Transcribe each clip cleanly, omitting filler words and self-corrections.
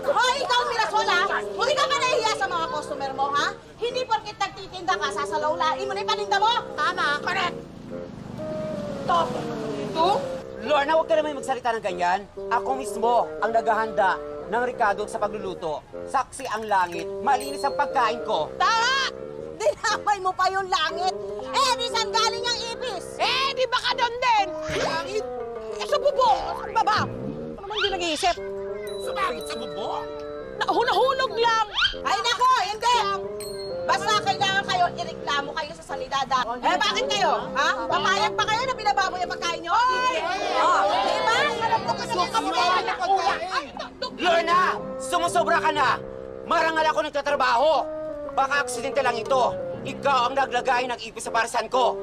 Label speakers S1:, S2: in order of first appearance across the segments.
S1: Hoy, ikaw, Mirasol, ha? Hindi ka ba nahihiya sa mga customer mo, ha? Hindi porkit nagtitinda ka, sasalawlain mo na yung paninda mo. Tama. Correct. Top. Ito?
S2: Lorna, huwag ka naman magsalita ng ganyan. Ako mismo ang naghahanda ng Ricardo sa pagluluto. Saksi ang langit, malinis ang pagkain ko.
S1: Tama! Dinamay mo pa yung langit. Eh, di saan galing yung ipis? Eh, di baka doon din. Langit? Eh, sa bubong. Sa baba. Ano naman hindi nag-iisip?
S3: Sumangit sa bubong?
S1: Nahulog lang. Ay, nako, hindi. Basta kailangan kayo, ireklamo kayo sa salidada. Eh, bakit kayo? Ha? Papayag pa kayo na binababoy ang pagkain nyo? Oy! Oh, di ba? Alam ko kasi yung kamukawa na kuya.
S2: Lorna, sumusobra ka na. Marangal ako nagtatrabaho. Baka aksidente lang ito. Ikaw ang naglagay ng ipis sa parisan ko.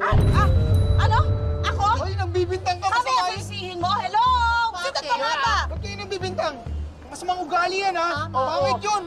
S1: Ano? Ako?
S3: Hoy, nagbibintang ka
S1: Kami ang sisihin mo? Hello? Sino ka nga ba?
S3: Ba't kayo nagbibintang? Mas ugali yan, ha? Pangit yun!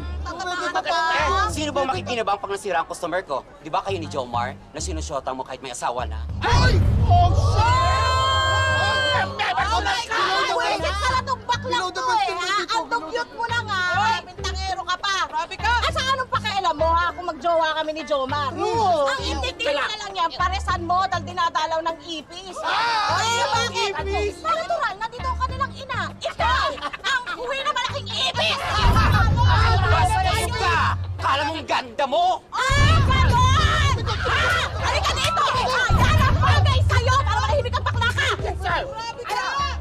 S2: Sino ba makikinabang pag nasira ang customer ko? Di ba kayo ni Jomar na sinusyota mo kahit may asawa na?
S3: Hoy! Oh, shit!
S1: Oh my God! Wisit pala itong bakla to eh, ha? Ang dugyot mo lang, ha? Bintangero ka pa. Grabe ka! Asa anong pakialam mo, ha? Kung magjowa kami ni Jomar? Ang intindi na lang yan, paresan mo dahil dinadalaw ng ipis. Ay, bakit? Natural, nandito ang kanilang ina. Ikaw! Ang uwi na malaking ipis!
S2: Bastos ka! Kala mong ganda mo?